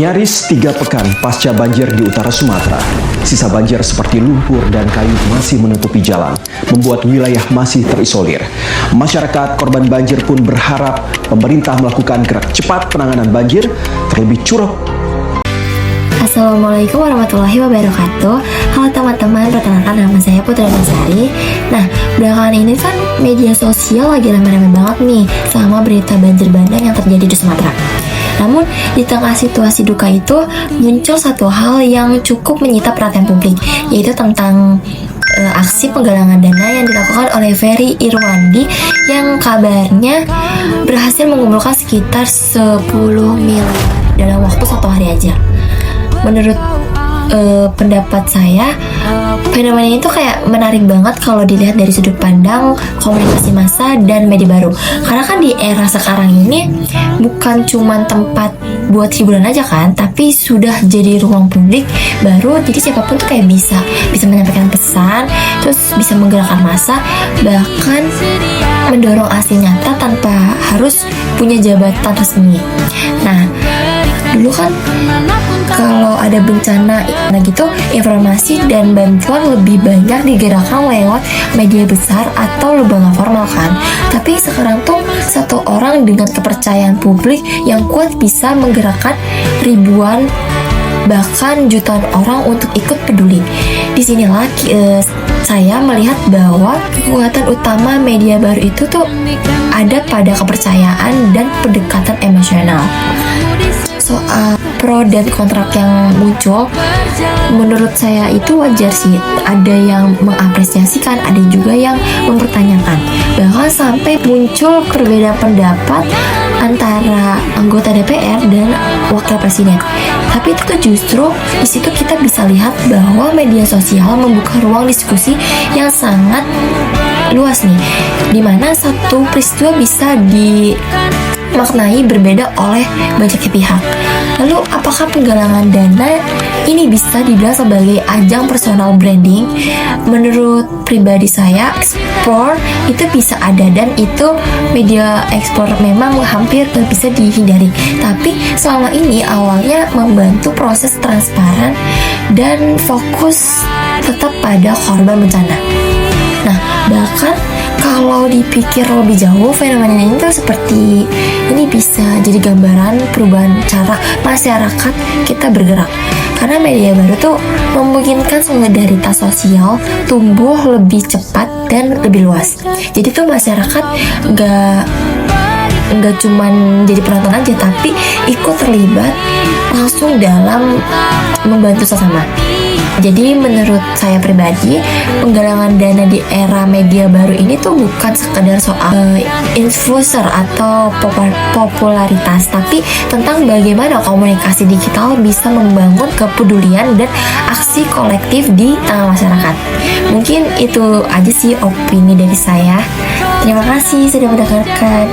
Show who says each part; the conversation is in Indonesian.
Speaker 1: Nyaris 3 pekan pasca banjir di utara Sumatera, sisa banjir seperti lumpur dan kayu masih menutupi jalan, membuat wilayah masih terisolir. Masyarakat korban banjir pun berharap pemerintah melakukan gerak cepat penanganan banjir, terlebih curug.
Speaker 2: Assalamualaikum warahmatullahi wabarakatuh. Halo teman-teman, perkenalkan nama saya Putri Nasari. Nah, belakangan ini kan media sosial lagi rame-rame banget nih sama berita banjir bandang yang terjadi di Sumatera. Namun, di tengah situasi duka itu, muncul satu hal yang cukup menyita perhatian publik, yaitu tentang aksi penggalangan dana yang dilakukan oleh Ferry Irwandi yang kabarnya berhasil mengumpulkan sekitar 10 miliar dalam waktu 1 hari aja. Menurut pendapat saya, fenomena itu kayak menarik banget kalau dilihat dari sudut pandang komunikasi massa dan media baru. Karena kan di era sekarang ini bukan cuma tempat buat hiburan aja kan, tapi sudah jadi ruang publik baru. Jadi siapapun tuh kayak bisa menyampaikan pesan, terus bisa menggerakkan massa, bahkan mendorong aksi nyata tanpa harus punya jabatan resmi. Nah, dulu kan kalau ada bencana gitu, informasi dan bantuan lebih banyak digerakkan lewat media besar atau lembaga formal kan. Tapi sekarang tuh satu orang dengan kepercayaan publik yang kuat bisa menggerakkan ribuan bahkan jutaan orang untuk ikut peduli. Disinilah saya melihat bahwa kekuatan utama media baru itu tuh ada pada kepercayaan dan pendekatan emosional. Soal pro dan kontrak yang muncul, menurut saya itu wajar sih. Ada yang mengapresiasikan, ada juga yang mempertanyakan. Bahkan sampai muncul perbedaan pendapat antara anggota DPR dan wakil presiden. Tapi itu tuh justru di situ kita bisa lihat bahwa media sosial membuka ruang diskusi yang sangat luas nih, dimana satu peristiwa bisa dimaknai berbeda oleh banyak pihak. Lalu apakah penggalangan dana ini bisa dibilang sebagai ajang personal branding? Menurut pribadi saya, ekspor itu bisa ada, dan itu media ekspor memang hampir bisa dihindari. Tapi selama ini awalnya membantu proses transparan dan fokus tetap pada korban bencana. Nah, bahkan kalau dipikir lebih jauh, fenomena ini tuh seperti ini bisa jadi gambaran perubahan cara masyarakat kita bergerak. Karena media baru tuh memungkinkan solidaritas sosial tumbuh lebih cepat dan lebih luas. Jadi tuh masyarakat nggak cuman jadi penonton aja, tapi ikut terlibat langsung dalam membantu sesama. Jadi menurut saya pribadi, penggalangan dana di era media baru ini tuh bukan sekedar soal influencer atau popularitas, tapi tentang bagaimana komunikasi digital bisa membangun kepedulian dan aksi kolektif di tengah masyarakat. Mungkin itu aja sih opini dari saya. Terima kasih sudah mendengarkan.